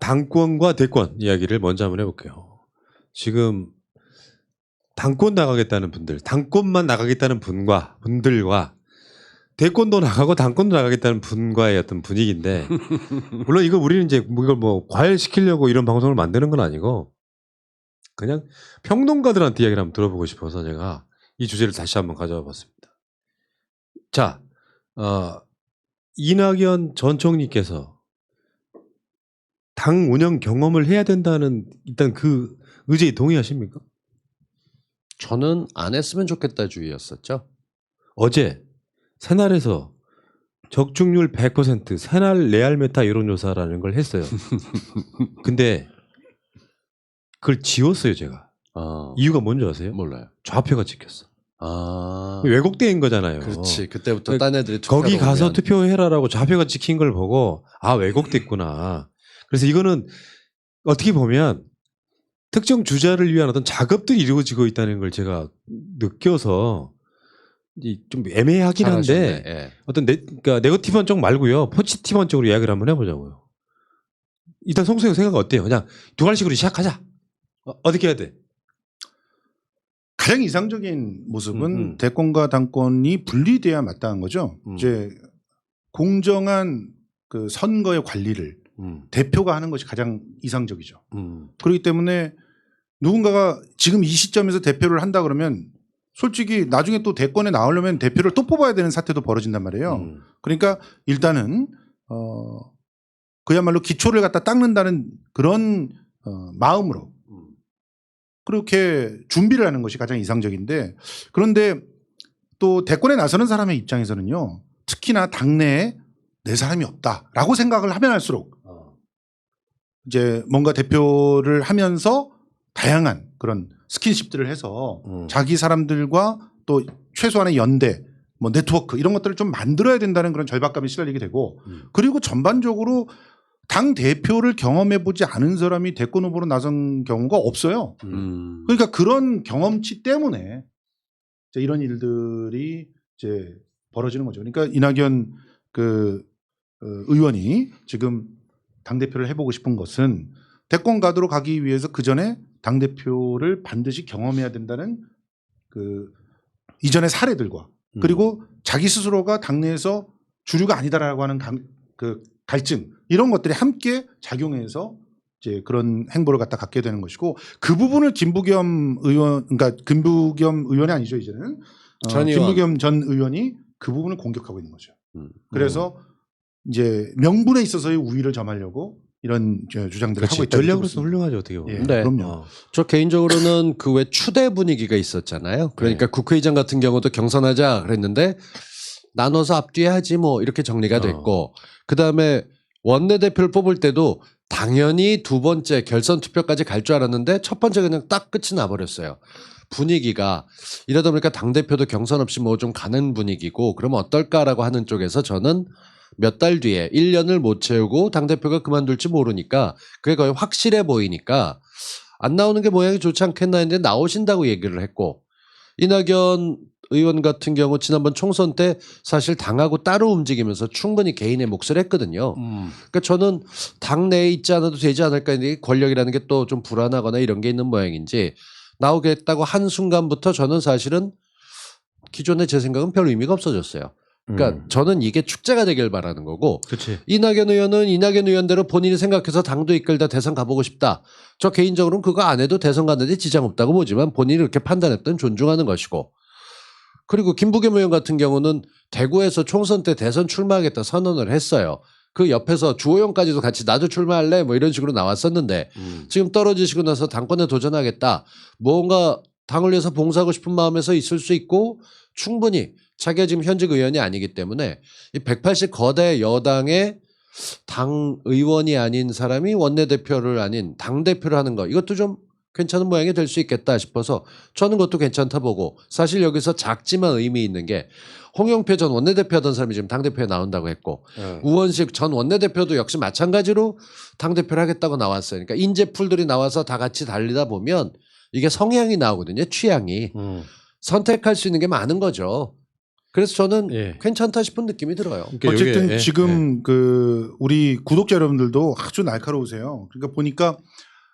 당권과 대권 이야기를 먼저 한번 해볼게요. 지금 당권 나가겠다는 분들, 당권만 나가겠다는 분들과 대권도 나가고 당권도 나가겠다는 분과의 어떤 분위기인데, 물론 이거 우리는 이제 이걸 뭐 과열시키려고 이런 방송을 만드는 건 아니고 그냥 평론가들한테 이야기를 한번 들어보고 싶어서 제가 이 주제를 다시 한번 가져와 봤습니다. 자, 이낙연 전 총리께서 당 운영 경험을 해야 된다는 일단 그 의제에 동의하십니까? 저는 안 했으면 좋겠다 주의였었죠. 어제 새날에서 적중률 100% 새날 레알메타 여론조사라는 걸 했어요. 근데 그걸 지웠어요 제가. 이유가 뭔지 아세요? 몰라요. 좌표가 찍혔어. 아, 왜곡된 거잖아요. 그렇지. 그때부터 딴 애들이 거기 투표를 가서 오면. 투표해라라고 좌표가 찍힌 걸 보고 아 왜곡됐구나. 그래서 이거는 어떻게 보면 특정 주자를 위한 어떤 작업들이 이루어지고 있다는 걸 제가 느껴서 좀 애매하긴 한데 잘하셨네. 예. 어떤 그러니까 네거티브한 쪽 말고요 포지티브한 쪽으로 이야기를 한번 해보자고요. 일단 송수영 생각 어때요? 그냥 두 가지식으로 시작하자. 어떻게 해야 돼? 가장 이상적인 모습은 대권과 당권이 분리돼야 마땅한 거죠. 이제 공정한 그 선거의 관리를 대표가 하는 것이 가장 이상적이죠. 그렇기 때문에 누군가가 지금 이 시점에서 대표를 한다 그러면 솔직히 나중에 또 대권에 나오려면 대표를 또 뽑아야 되는 사태도 벌어진단 말이에요. 그러니까 일단은 그야말로 기초를 갖다 닦는다는 그런 마음으로 그렇게 준비를 하는 것이 가장 이상적인데, 그런데 또 대권에 나서는 사람의 입장에서는요, 특히나 당내에 내 사람이 없다라고 생각을 하면 할수록 이제 뭔가 대표를 하면서 다양한 그런 스킨십들을 해서 자기 사람들과 또 최소한의 연대, 뭐 네트워크 이런 것들을 좀 만들어야 된다는 그런 절박감에 시달리게 되고, 그리고 전반적으로 당 대표를 경험해 보지 않은 사람이 대권 후보로 나선 경우가 없어요. 그러니까 그런 경험치 때문에 이제 이런 일들이 이제 벌어지는 거죠. 그러니까 이낙연 그 의원이 지금 당 대표를 해보고 싶은 것은 대권 가도로 가기 위해서 그 전에 당 대표를 반드시 경험해야 된다는 그 이전의 사례들과 그리고 자기 스스로가 당내에서 주류가 아니다라고 하는 그 갈증 이런 것들이 함께 작용해서 이제 그런 행보를 갖다 갖게 되는 것이고, 그 부분을 김부겸 의원, 그러니까 김부겸 의원이 아니죠 이제는 김부겸 전 의원이 그 부분을 공격하고 있는 거죠. 그래서 이제 명분에 있어서의 우위를 점하려고 이런 주장들을 하고 있다. 전략으로서 훌륭하죠 어떻게 보면. 네. 그럼요. 저 개인적으로는 그 왜 추대 분위기가 있었잖아요. 그러니까 국회의장 같은 경우도 경선하자 그랬는데 나눠서 앞뒤에 하지 뭐 이렇게 정리가 됐고, 그다음에 원내대표를 뽑을 때도 당연히 두 번째 결선 투표까지 갈 줄 알았는데 첫 번째 그냥 딱 끝이 나버렸어요. 분위기가 이러다 보니까 당대표도 경선 없이 뭐 좀 가는 분위기고 그러면 어떨까라고 하는 쪽에서 저는 몇 달 뒤에 1년을 못 채우고 당대표가 그만둘지 모르니까 그게 거의 확실해 보이니까 안 나오는 게 모양이 좋지 않겠나 했는데 나오신다고 얘기를 했고, 이낙연 의원 같은 경우 지난번 총선 때 사실 당하고 따로 움직이면서 충분히 개인의 몫을 했거든요. 그러니까 저는 당내에 있지 않아도 되지 않을까 했는데 권력이라는 게 또 좀 불안하거나 이런 게 있는 모양인지 나오겠다고 한 순간부터 저는 사실은 기존에 제 생각은 별 의미가 없어졌어요. 그러니까 저는 이게 축제가 되길 바라는 거고, 그치. 이낙연 의원은 이낙연 의원대로 본인이 생각해서 당도 이끌다 대선 가보고 싶다. 저 개인적으로는 그거 안 해도 대선 가는데 지장 없다고 보지만 본인이 그렇게 판단했던 존중하는 것이고, 그리고 김부겸 의원 같은 경우는 대구에서 총선 때 대선 출마하겠다 선언을 했어요. 그 옆에서 주호영까지도 같이 나도 출마할래 뭐 이런 식으로 나왔었는데 지금 떨어지시고 나서 당권에 도전하겠다. 뭔가 당을 위해서 봉사하고 싶은 마음에서 있을 수 있고, 충분히 자기가 지금 현직 의원이 아니기 때문에 이 180 거대 여당의 당 의원이 아닌 사람이 원내대표를 아닌 당대표를 하는 거, 이것도 좀 괜찮은 모양이 될 수 있겠다 싶어서 저는 그것도 괜찮다 보고, 사실 여기서 작지만 의미 있는 게 홍영표 전 원내대표 하던 사람이 지금 당대표에 나온다고 했고 우원식 전 원내대표도 역시 마찬가지로 당대표를 하겠다고 나왔어요. 그러니까 인재풀들이 나와서 다 같이 달리다 보면 이게 성향이 나오거든요. 취향이. 선택할 수 있는 게 많은 거죠. 그래서 저는 예. 괜찮다 싶은 느낌이 들어요. 그러니까 어쨌든 요게, 예, 지금 그 우리 구독자 여러분들도 아주 날카로우세요. 그러니까 보니까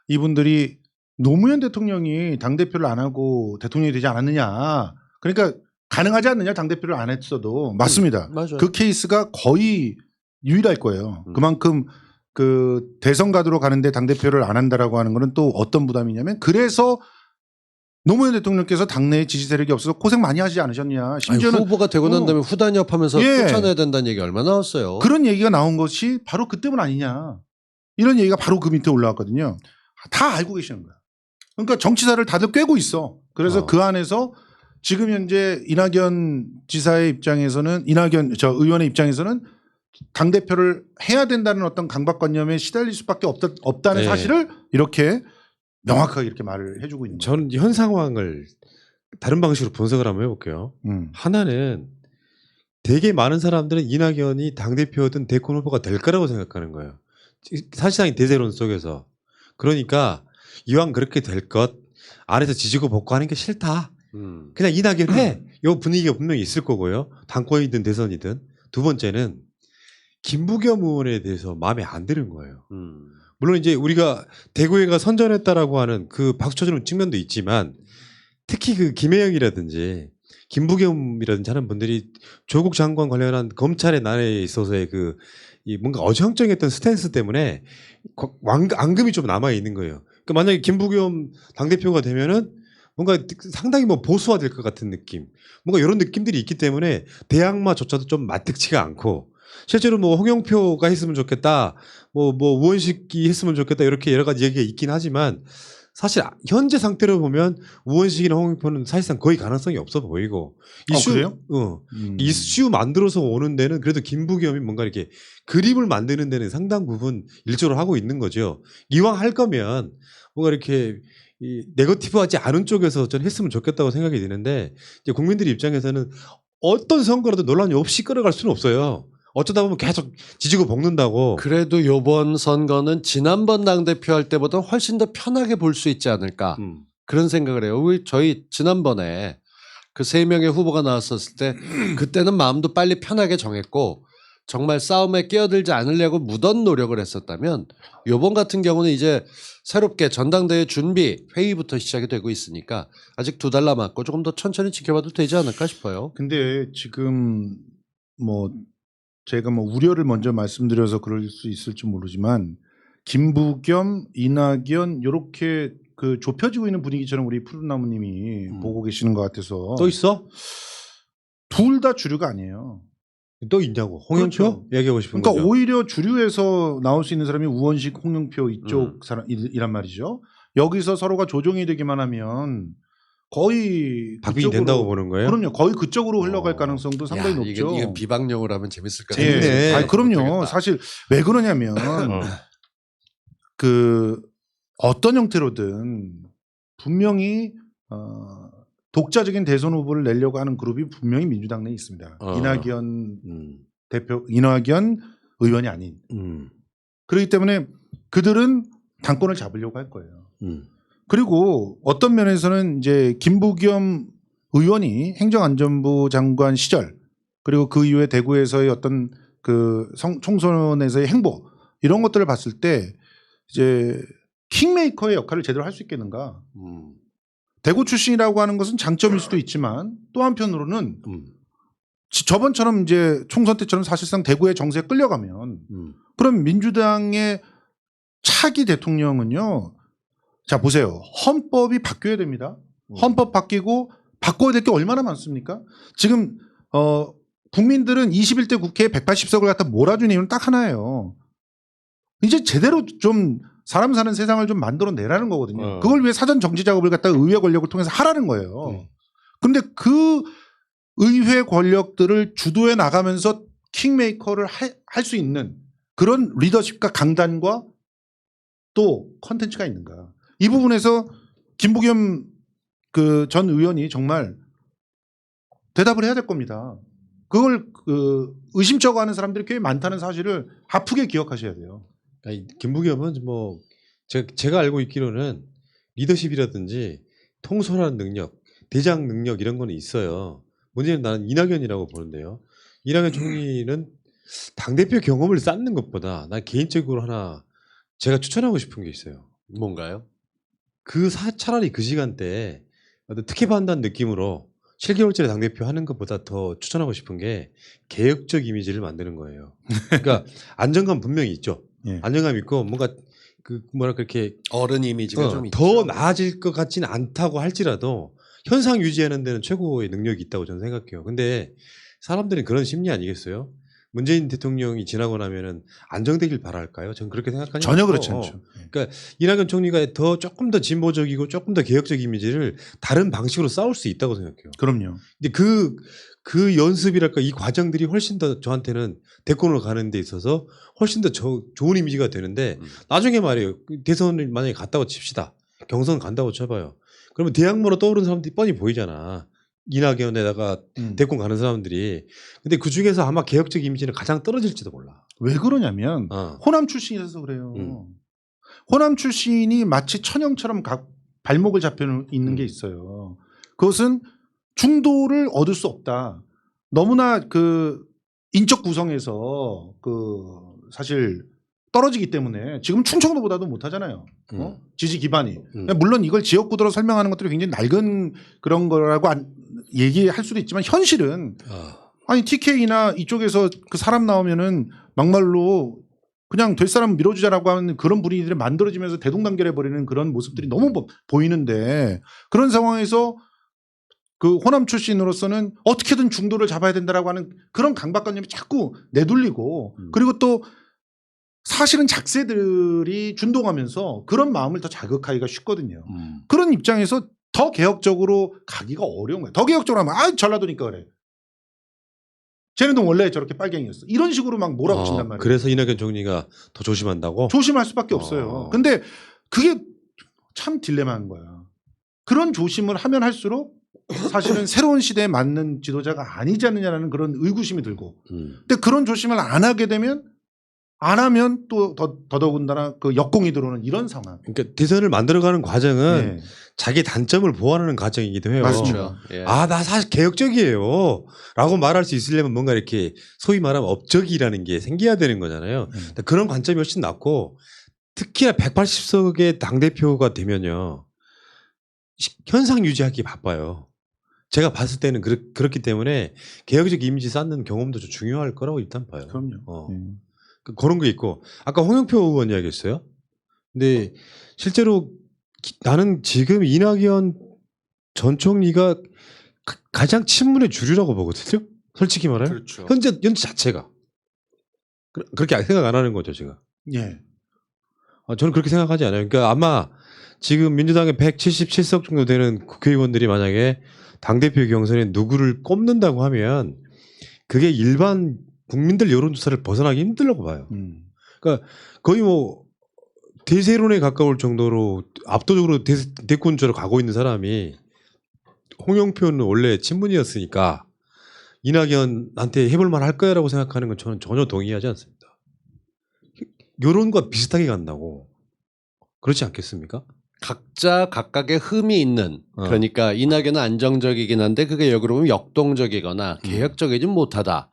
이분들이 노무현 대통령이 당대표를 안 하고 대통령이 되지 않았느냐. 그러니까 가능하지 않느냐 당대표를 안 했어도. 맞습니다. 맞아요. 그 케이스가 거의 유일할 거예요. 그만큼 그 대선 가도로 가는데 당대표를 안 한다라고 하는 거는 또 어떤 부담이냐면 그래서 노무현 대통령께서 당내에 지지 세력이 없어서 고생 많이 하지 않으셨냐. 아니, 심지어는 후보가 되고 난 다음에 후단협하면서 예. 쫓아내야 된다는 얘기 얼마나 나왔어요. 그런 얘기가 나온 것이 바로 그 때문 아니냐. 이런 얘기가 바로 그 밑에 올라왔거든요. 다 알고 계시는 거야. 그러니까 정치사를 다들 꿰고 있어. 그래서 그 안에서 지금 현재 이낙연 지사의 입장에서는 이낙연 저 의원의 입장에서는 당대표를 해야 된다는 어떤 강박관념에 시달릴 수밖에 없다는 네. 사실을 이렇게 명확하게 이렇게 말을 해주고 있는 거예요. 저는 현 상황을 다른 방식으로 분석을 한번 해볼게요. 하나는 되게 많은 사람들은 이낙연이 당대표든 대권 후보가 될 거라고 생각하는 거예요. 사실상 이 대세론 속에서. 그러니까 이왕 그렇게 될 것 안에서 지지고 볶고 하는 게 싫다. 그냥 이낙연 해. 이 분위기가 분명히 있을 거고요. 당권이든 대선이든. 두 번째는 김부겸 의원에 대해서 마음에 안 드는 거예요. 물론 이제 우리가 대구에가 선전했다라고 하는 그 박수 쳐주는 측면도 있지만 특히 그 김혜영이라든지 김부겸이라든지 하는 분들이 조국 장관 관련한 검찰의 난에 있어서의 그 이 뭔가 어정쩡했던 스탠스 때문에 앙금이 좀 남아 있는 거예요. 그러니까 만약에 김부겸 당대표가 되면은 뭔가 상당히 뭐 보수화될 것 같은 느낌, 뭔가 이런 느낌들이 있기 때문에 대항마조차도 좀 마뜩치가 않고 실제로 뭐 홍영표가 했으면 좋겠다, 뭐 우원식이 했으면 좋겠다 이렇게 여러 가지 얘기가 있긴 하지만 사실 현재 상태로 보면 우원식이나 홍영표는 사실상 거의 가능성이 없어 보이고 이슈, 그래요? 이슈 만들어서 오는 데는 그래도 김부겸이 뭔가 이렇게 그림을 만드는 데는 상당 부분 일조를 하고 있는 거죠. 이왕 할 거면 뭔가 이렇게 이 네거티브하지 않은 쪽에서 전 했으면 좋겠다고 생각이 드는데 이제 국민들 입장에서는 어떤 선거라도 논란이 없이 끌어갈 수는 없어요. 어쩌다 보면 계속 지지고 볶는다고. 그래도 이번 선거는 지난번 당대표 할 때보다 훨씬 더 편하게 볼 수 있지 않을까 그런 생각을 해요. 저희 지난번에 그 3명의 후보가 나왔었을 때 그때는 마음도 빨리 편하게 정했고 정말 싸움에 끼어들지 않으려고 무던 노력을 했었다면 이번 같은 경우는 이제 새롭게 전당대회 준비 회의부터 시작이 되고 있으니까 아직 2달 남았고 조금 더 천천히 지켜봐도 되지 않을까 싶어요. 근데 지금 뭐 제가 뭐 우려를 먼저 말씀드려서 그럴 수 있을지 모르지만 김부겸, 이낙연 이렇게 그 좁혀지고 있는 분위기처럼 우리 푸른나무님이 보고 계시는 것 같아서 또 있어? 둘 다 주류가 아니에요. 또 있냐고. 홍영표 그렇죠. 얘기하고 싶은 그러니까 거죠. 오히려 주류에서 나올 수 있는 사람이 우원식, 홍영표 이쪽 사람이란 말이죠. 여기서 서로가 조정이 되기만 하면 거의 박빙이 그쪽으로- 된다고 보는 거예요? 그럼요. 거의 그쪽으로 흘러갈 가능성도 상당히 야, 높죠. 이건 비방용으로 하면 재밌을 것 예. 같아요. 재밌네. 아니, 그럼요. 못하겠다. 사실 왜 그러냐면 그 어떤 형태로든 분명히 독자적인 대선 후보를 내려고 하는 그룹이 분명히 민주당 내에 있습니다. 이낙연 대표, 이낙연 의원이 아닌. 그렇기 때문에 그들은 당권을 잡으려고 할 거예요. 그리고 어떤 면에서는 이제 김부겸 의원이 행정안전부 장관 시절 그리고 그 이후에 대구에서의 어떤 그 총선에서의 행보 이런 것들을 봤을 때 이제 킹메이커의 역할을 제대로 할 수 있겠는가. 대구 출신이라고 하는 것은 장점일 수도 있지만 또 한편으로는 저번처럼 이제 총선 때처럼 사실상 대구의 정세에 끌려가면 그럼 민주당의 차기 대통령은요. 자 보세요. 헌법이 바뀌어야 됩니다. 헌법 바뀌고 바꿔야 될 게 얼마나 많습니까? 지금 국민들은 21대 국회에 180석을 갖다 몰아준 이유는 딱 하나예요. 이제 제대로 좀 사람 사는 세상을 좀 만들어내라는 거거든요. 그걸 위해 사전 정치 작업을 갖다 의회 권력을 통해서 하라는 거예요. 그런데 그 의회 권력들을 주도해 나가면서 킹메이커를 할 수 있는 그런 리더십과 강단과 또 컨텐츠가 있는가. 이 부분에서 김부겸 그 전 의원이 정말 대답을 해야 될 겁니다. 그걸 의심쩍어 하는 사람들이 꽤 많다는 사실을 아프게 기억하셔야 돼요. 아니, 김부겸은 뭐 제가 알고 있기로는 리더십이라든지 통솔하는 능력, 대장 능력 이런 거는 있어요. 문제는 나는 이낙연이라고 보는데요. 이낙연 총리는 당대표 경험을 쌓는 것보다 난 개인적으로 하나 제가 추천하고 싶은 게 있어요. 뭔가요? 차라리 그 시간대에 어떤 특혜 받는다는 느낌으로 7개월짜리 당대표 하는 것보다 더 추천하고 싶은 게 개혁적 이미지를 만드는 거예요. 그러니까 안정감 분명히 있죠. 예. 안정감 있고 뭔가 그 뭐랄까 이렇게 어른 이미지가 좀 있죠. 더 나아질 것 같지는 않다고 할지라도 현상 유지하는 데는 최고의 능력이 있다고 저는 생각해요. 근데 사람들은 그런 심리 아니겠어요? 문재인 대통령이 지나고 나면은 안정되길 바랄까요? 저는 그렇게 생각하지 전혀 않고, 그렇지 않죠. 이낙연 총리가 조금 더 진보적이고 조금 더 개혁적 이미지를 다른 방식으로 싸울 수 있다고 생각해요. 그럼요. 근데 그 연습이랄까 이 과정들이 훨씬 더 저한테는 대권으로 가는 데 있어서 훨씬 더 좋은 이미지가 되는데 나중에 말이에요. 대선을 만약에 갔다고 칩시다. 경선 간다고 쳐봐요. 그러면 대학로로 떠오르는 사람들이 뻔히 보이잖아. 이낙연에다가 대권 가는 사람들이. 근데 그 중에서 아마 개혁적 이미지는 가장 떨어질지도 몰라. 왜 그러냐면 호남 출신이라서 그래요. 호남 출신이 마치 천형처럼 발목을 잡혀 있는 게 있어요. 그것은 중도를 얻을 수 없다. 너무나 그 인적 구성에서 그 사실 떨어지기 때문에 지금 충청도보다도 못하잖아요. 지지 기반이. 물론 이걸 지역구도로 설명하는 것들이 굉장히 낡은 그런 거라고 얘기할 수도 있지만 현실은 아니 TK나 이쪽에서 그 사람 나오면은 막말로 그냥 될 사람 밀어주자라고 하는 그런 분위기들이 만들어지면서 대동단결해 버리는 그런 모습들이 너무 보이는데 그런 상황에서 그 호남 출신으로서는 어떻게든 중도를 잡아야 된다라고 하는 그런 강박관념이 자꾸 내돌리고 그리고 또 사실은 작세들이 준동하면서 그런 마음을 더 자극하기가 쉽거든요. 그런 입장에서 더 개혁적으로 가기가 어려운 거예요. 더 개혁적으로 하면 전라도니까 그래. 쟤네도 원래 저렇게 빨갱이였어. 이런 식으로 막 몰아붙인단 말이에요. 그래서 이낙연 총리가 더 조심한다고? 조심할 수밖에 없어요. 근데 그게 참 딜레마인 거야. 그런 조심을 하면 할수록 사실은 새로운 시대에 맞는 지도자가 아니지 않느냐라는 그런 의구심이 들고 근데 그런 조심을 안 하게 되면 안 하면 또 더더군다나 그 역공이 들어오는 이런 상황. 그러니까 대선을 만들어가는 과정은 네. 자기 단점을 보완하는 과정이기도 해요. 맞습니다. 예. 나 사실 개혁적이에요. 라고 말할 수 있으려면 뭔가 이렇게 소위 말하면 업적이라는 게 생겨야 되는 거잖아요. 그런 관점이 훨씬 낫고 특히나 180석의 당대표가 되면요. 현상 유지하기 바빠요. 제가 봤을 때는 그렇기 때문에 개혁적 이미지 쌓는 경험도 좀 중요할 거라고 일단 봐요. 그럼요. 그런 게 있고 아까 홍영표 의원 이야기했어요. 근데 실제로 나는 지금 이낙연 전 총리가 가장 친문의 주류라고 보거든요. 솔직히 말해요. 그렇죠. 현재 자체가 그렇게 생각 안 하는 거죠, 제가. 예. 저는 그렇게 생각하지 않아요. 그러니까 아마 지금 민주당의 177석 정도 되는 국회의원들이 만약에 당대표 경선에 누구를 꼽는다고 하면 그게 일반 국민들 여론조사를 벗어나기 힘들다고 봐요. 그러니까 거의 뭐 대세론에 가까울 정도로 압도적으로 대권주로 가고 있는 사람이 홍영표는 원래 친문이었으니까 이낙연한테 해볼만 할 거야라고 생각하는 건 저는 전혀 동의하지 않습니다. 여론과 비슷하게 간다고. 그렇지 않겠습니까? 각자 각각의 흠이 있는 그러니까 이낙연은 안정적이긴 한데 그게 역으로 보면 역동적이거나 개혁적이진 못하다.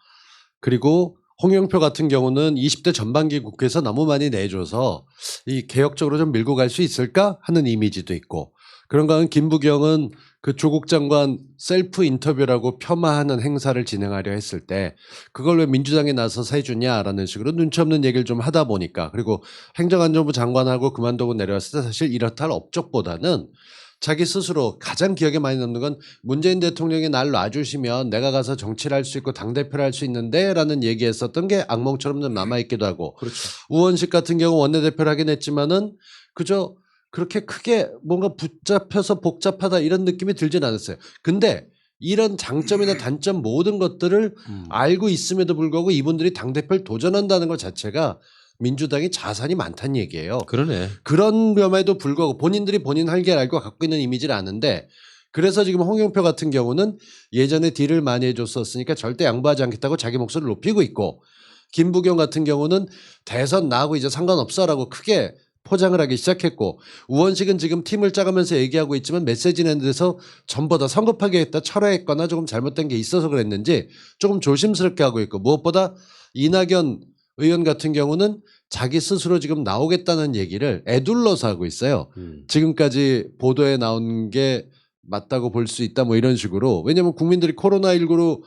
그리고 홍영표 같은 경우는 20대 전반기 국회에서 너무 많이 내줘서 이 개혁적으로 좀 밀고 갈 수 있을까 하는 이미지도 있고 그런가 하면 김부경은 그 조국 장관 셀프 인터뷰라고 폄하하는 행사를 진행하려 했을 때 그걸 왜 민주당에 나서서 해주냐라는 식으로 눈치 없는 얘기를 좀 하다 보니까 그리고 행정안전부 장관하고 그만두고 내려왔을 때 사실 이렇다 할 업적보다는 자기 스스로 가장 기억에 많이 남는 건 문재인 대통령이 날 놔주시면 내가 가서 정치를 할 수 있고 당대표를 할 수 있는데 라는 얘기했었던 게 악몽처럼 좀 남아있기도 하고 그렇죠. 우원식 같은 경우 원내대표를 하긴 했지만은 그저 그렇게 크게 뭔가 붙잡혀서 복잡하다 이런 느낌이 들진 않았어요. 근데 이런 장점이나 단점 모든 것들을 알고 있음에도 불구하고 이분들이 당대표를 도전한다는 것 자체가 민주당이 자산이 많다는 얘기예요. 그러네. 그런 점에도 불구하고 본인들이 본인 할 길 알고 갖고 있는 이미지를 아는데 그래서 지금 홍영표 같은 경우는 예전에 딜을 많이 해줬었으니까 절대 양보하지 않겠다고 자기 목소리를 높이고 있고 김부경 같은 경우는 대선 나하고 이제 상관없어라고 크게 포장을 하기 시작했고 우원식은 지금 팀을 짜가면서 얘기하고 있지만 메시지 내는 데서 전부 다 성급하게 했다 철회했거나 조금 잘못된 게 있어서 그랬는지 조금 조심스럽게 하고 있고 무엇보다 이낙연 의원 같은 경우는 자기 스스로 지금 나오겠다는 얘기를 애둘러서 하고 있어요. 지금까지 보도에 나온 게 맞다고 볼 수 있다 뭐 이런 식으로. 왜냐하면 국민들이 코로나19로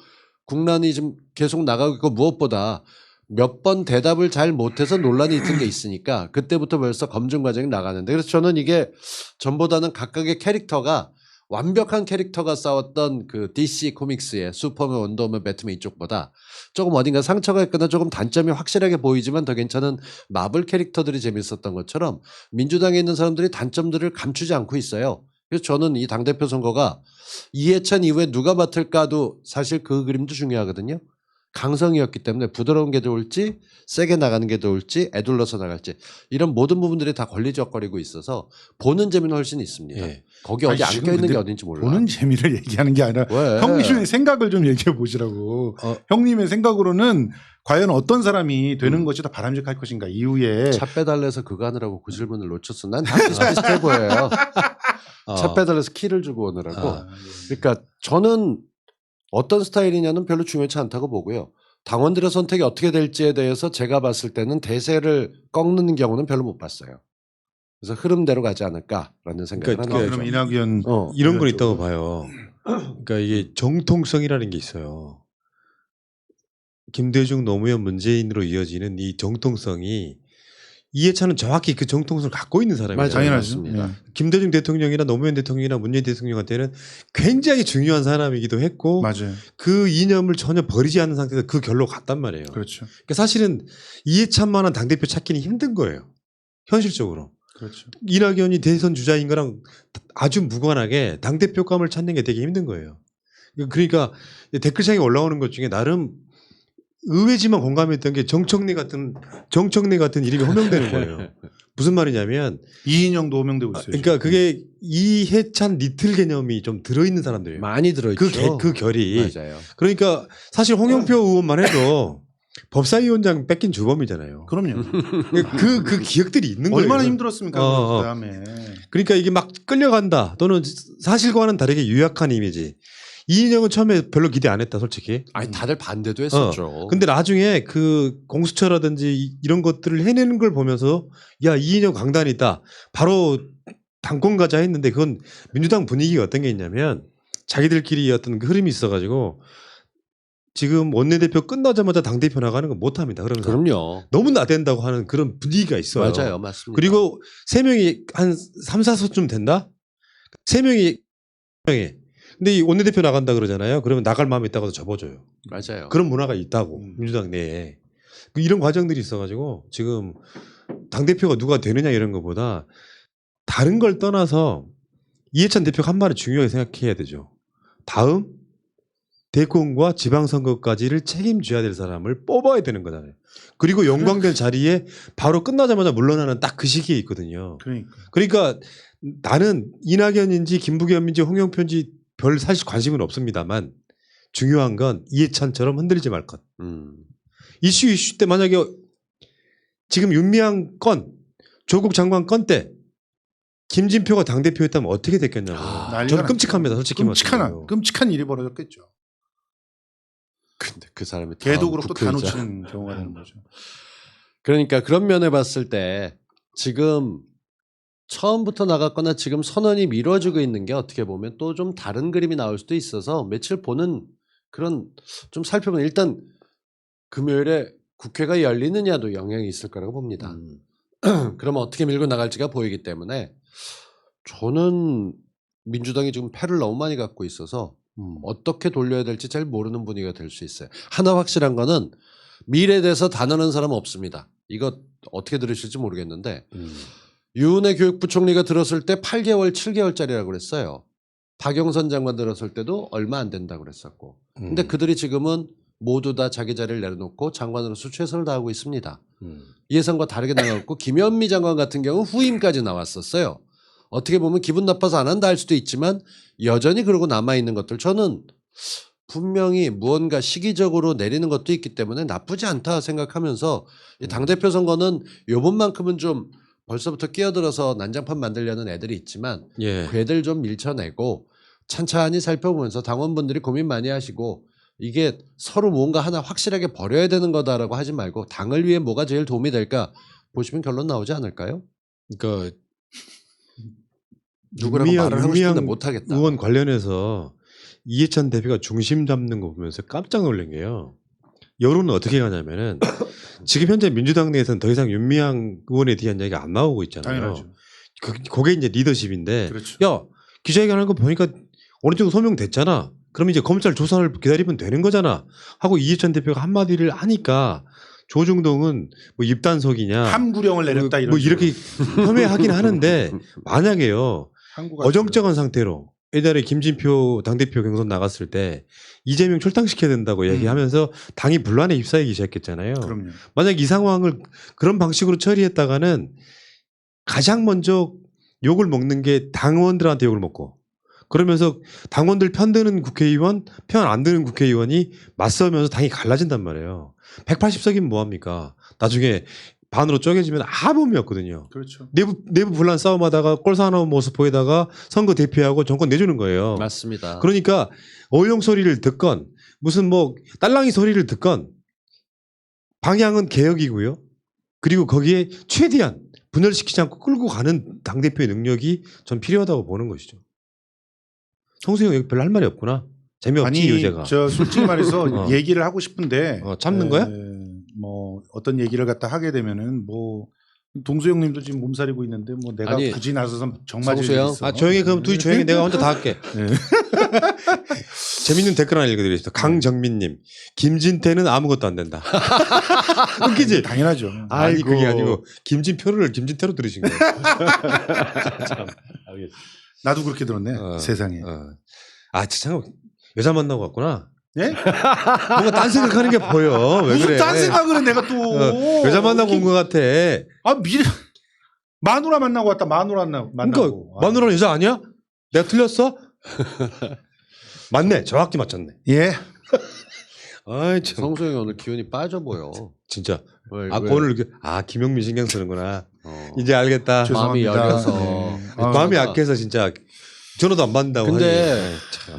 국난이 지금 계속 나가고 있고 무엇보다 몇 번 대답을 잘 못해서 논란이 있던 게 있으니까 그때부터 벌써 검증 과정이 나가는데 그래서 저는 이게 전보다는 각각의 캐릭터가 완벽한 캐릭터가 싸웠던 그 DC 코믹스의 슈퍼맨, 원더우먼, 배트맨 이쪽보다 조금 어딘가 상처가 있거나 조금 단점이 확실하게 보이지만 더 괜찮은 마블 캐릭터들이 재밌었던 것처럼 민주당에 있는 사람들이 단점들을 감추지 않고 있어요. 그래서 저는 이 당대표 선거가 이해찬 이후에 누가 맡을까도 사실 그 그림도 중요하거든요. 강성이었기 때문에 부드러운 게 좋을지 세게 나가는 게 좋을지 애둘러서 나갈지 이런 모든 부분들이 다 걸리적거리고 있어서 보는 재미는 훨씬 있습니다. 예. 거기 어디 아니, 안 껴있는 지금 게 어딘지 몰라. 보는 재미를 얘기하는 게 아니라 왜? 형님의 생각을 좀 얘기해 보시라고. 형님의 생각으로는 과연 어떤 사람이 되는 것이 더 바람직할 것인가 이후에 차 빼달래서 그거 하느라고 그 질문을 놓쳤어. 난 다 비슷비슷해 보여요. 차 빼달래서 키를 주고 오느라고. 그러니까 저는 어떤 스타일이냐는 별로 중요치 않다고 보고요. 당원들의 선택이 어떻게 될지에 대해서 제가 봤을 때는 대세를 꺾는 경우는 별로 못 봤어요. 그래서 흐름대로 가지 않을까라는 생각을 그러니까 그럼 하는 거죠. 이낙연 이런 건 의원 있다고 쪽으로. 봐요. 그러니까 이게 정통성이라는 게 있어요. 김대중, 노무현, 문재인으로 이어지는 이 정통성이 이해찬은 정확히 그 정통성을 갖고 있는 사람이에요. 맞아요. 당연하죠. 맞습니다. 예. 김대중 대통령이나 노무현 대통령이나 문재인 대통령한테는 굉장히 중요한 사람이기도 했고 맞아요. 그 이념을 전혀 버리지 않는 상태에서 그 결로 갔단 말이에요. 그렇죠. 그러니까 사실은 이해찬만한 당대표 찾기는 힘든 거예요. 현실적으로. 그렇죠. 이낙연이 대선 주자인 거랑 아주 무관하게 당대표감을 찾는 게 되게 힘든 거예요. 그러니까 댓글창에 올라오는 것 중에 나름 의외지만 공감했던 게 정청래 같은 이름이 호명되는 거예요. 무슨 말이냐면 이인영도 호명되고 있어요. 그러니까 그게 이해찬 리틀 개념이 좀 들어있는 사람들이에요. 많이 들어있죠. 그 결이. 맞아요. 그러니까 사실 홍영표 의원만 해도 법사위원장 뺏긴 주범이잖아요. 그럼요. 그 기억들이 있는 거예요. 얼마나 힘들었습니까? 어. 그다음에 그러니까 이게 막 끌려간다 또는 사실과는 다르게 유약한 이미지. 이인영은 처음에 별로 기대 안 했다 솔직히. 아니 다들 반대도 했었죠. 근데 나중에 그 공수처라든지 이런 것들을 해내는 걸 보면서 야 이인영 강단이 있다. 바로 당권 가자 했는데 그건 민주당 분위기가 어떤 게 있냐면 자기들끼리 어떤 그 흐름이 있어가지고 지금 원내대표 끝나자마자 당대표 나가는 건 못합니다. 그러면서 그럼요. 너무 나댄다고 하는 그런 분위기가 있어요. 맞아요. 맞습니다. 그리고 3명이 한 3, 4소쯤 된다? 3명이 근데 이 원내대표 나간다 그러잖아요. 그러면 나갈 마음이 있다고 해서 접어줘요. 맞아요. 그런 문화가 있다고 민주당 내에. 이런 과정들이 있어가지고 지금 당대표가 누가 되느냐 이런 것보다 다른 걸 떠나서 이해찬 대표가 한 말을 중요하게 생각해야 되죠. 다음 대권과 지방선거까지를 책임져야 될 사람을 뽑아야 되는 거잖아요. 그리고 영광될 자리에 바로 끝나자마자 물러나는 딱 그 시기에 있거든요. 그러니까 나는 이낙연인지 김부겸인지 홍영표인지 별 사실 관심은 없습니다만 중요한 건 이해찬처럼 흔들리지 말 것. 이슈 때 만약에 지금 윤미향 건 조국 장관 건 때 김진표가 당대표였다면 어떻게 됐겠냐고. 저는 끔찍합니다. 솔직히 말해서. 끔찍한 일이 벌어졌겠죠. 근데 그 사람이 개도 다음 그렇고 다 국회의장. 놓치는 경우가 되는 거죠. 그러니까 그런 면에 봤을 때 지금 처음부터 나갔거나 지금 선언이 미뤄지고 있는 게 어떻게 보면 또 좀 다른 그림이 나올 수도 있어서 며칠 보는 그런 좀 살펴보면 일단 금요일에 국회가 열리느냐도 영향이 있을 거라고 봅니다. 그러면 어떻게 밀고 나갈지가 보이기 때문에 저는 민주당이 지금 패를 너무 많이 갖고 있어서 어떻게 돌려야 될지 잘 모르는 분위기가 될 수 있어요. 하나 확실한 거는 미래에 대해서 단언하는 사람은 없습니다. 이거 어떻게 들으실지 모르겠는데 유은혜 교육부총리가 들었을 때 8개월, 7개월짜리라고 그랬어요. 박영선 장관 들었을 때도 얼마 안 된다고 그랬었고. 근데 그들이 지금은 모두 다 자기 자리를 내려놓고 장관으로서 최선을 다하고 있습니다. 예상과 다르게 나갔고 김현미 장관 같은 경우는 후임까지 나왔었어요. 어떻게 보면 기분 나빠서 안 한다 할 수도 있지만 여전히 그러고 남아있는 것들 저는 분명히 무언가 시기적으로 내리는 것도 있기 때문에 나쁘지 않다 생각하면서 이 당대표 선거는 요번만큼은 좀 벌써부터 끼어들어서 난장판 만들려는 애들이 있지만 예. 그 애들 좀 밀쳐내고 찬찬히 살펴보면서 당원분들이 고민 많이 하시고 이게 서로 뭔가 하나 확실하게 버려야 되는 거다라고 하지 말고 당을 위해 뭐가 제일 도움이 될까 보시면 결론 나오지 않을까요? 그러니까 누구라고 말을 하고 싶은데 못하겠다. 의원 관련해서 이해찬 대표가 중심 잡는 거 보면서 깜짝 놀란 게요. 여론은 어떻게 가냐면은 지금 현재 민주당 내에서는 더 이상 윤미향 의원에 대한 이야기가 안 나오고 있잖아요. 당연하죠. 그게 이제 리더십인데 그렇죠. 야 기자회견하는 거 보니까 어느 정도 소명됐잖아. 그럼 이제 검찰 조사를 기다리면 되는 거잖아. 하고 이해찬 대표가 한마디를 하니까 조중동은 뭐 입단속이냐 함구령을 내렸다 이런 뭐 이렇게 혐의하긴 하는데 만약에요 항구가 어정쩡한 상태로 예전에 김진표 당대표 경선 나갔을 때 이재명 출당시켜야 된다고 얘기하면서 당이 분란에 휩싸이기 시작했잖아요. 그럼요. 만약 이 상황을 그런 방식으로 처리했다가는 가장 먼저 욕을 먹는 게 당원들한테 욕을 먹고 그러면서 당원들 편드는 국회의원, 편 안 드는 국회의원이 맞서면서 당이 갈라진단 말이에요. 180석이면 뭐합니까? 나중에 반으로 쪼개지면 아무 의미 없거든요. 그렇죠. 내부 분란 싸움하다가 꼴사나운 모습 보이다가 선거 대피하고 정권 내주는 거예요. 맞습니다. 그러니까 어용 소리를 듣건 무슨 뭐 딸랑이 소리를 듣건 방향은 개혁이고요. 그리고 거기에 최대한 분열시키지 않고 끌고 가는 당대표의 능력이 전 필요하다고 보는 것이죠. 성수형 여기 별로 할 말이 없구나. 재미없지 아니 요새가. 저 솔직히 말해서 어. 얘기를 하고 싶은데 참는 거야? 뭐 어떤 얘기를 갖다 하게 되면은 뭐 동수형님도 지금 몸살이고 있는데 뭐 내가 아니, 굳이 나서서 정말 성수형? 아 조용히 그럼 둘이 조용히 내가 혼자 다 할게. 네. 재밌는 댓글 하나 읽어드리겠습니다. 강정민님, 김진태는 아무것도 안 된다. 웃기지? 당연하죠. 아니 아이고. 그게 아니고 김진표를 김진태로 들으신 거예요. 참, 알겠습니다. 나도 그렇게 들었네. 세상에. 아 진짜 여자 만나고 왔구나. 예? 뭔가 딴 생각하는 게 보여. 왜 무슨 그래? 딴 생각을 해 내가 또. 여자 만나고 온 것 같아. 아 미래 마누라 만나고 왔다. 마누라 만나고. 그러니까 마누라는 여자 아니야? 내가 틀렸어? 맞네. 정확히 맞췄네. 예. 아이 참. 성수형이 오늘 기운이 빠져 보여. 진짜. 왜, 아 왜? 오늘 김용민 신경 쓰는구나. 어. 이제 알겠다. 마음이 죄송합니다. 열려서. 네. 마음이 아, 약해서 진짜 전화도 안 받는다고. 근데 하니.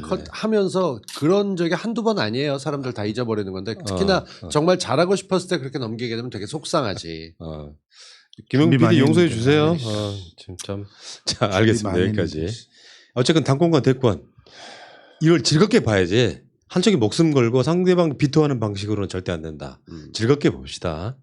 참. 하면서 그런 적이 한두 번 아니에요. 사람들 다 잊어버리는 건데 특히나 정말 잘하고 싶었을 때 그렇게 넘기게 되면 되게 속상하지. 김용민 준비 많이 PD 용서해 했는데. 주세요. 아이씨. 지금 참. 자 알겠습니다. 많이 여기까지. 했는데. 어쨌든 당권과 대권 이걸 즐겁게 봐야지. 한쪽에 목숨 걸고 상대방 비토하는 방식으로는 절대 안 된다. 즐겁게 봅시다.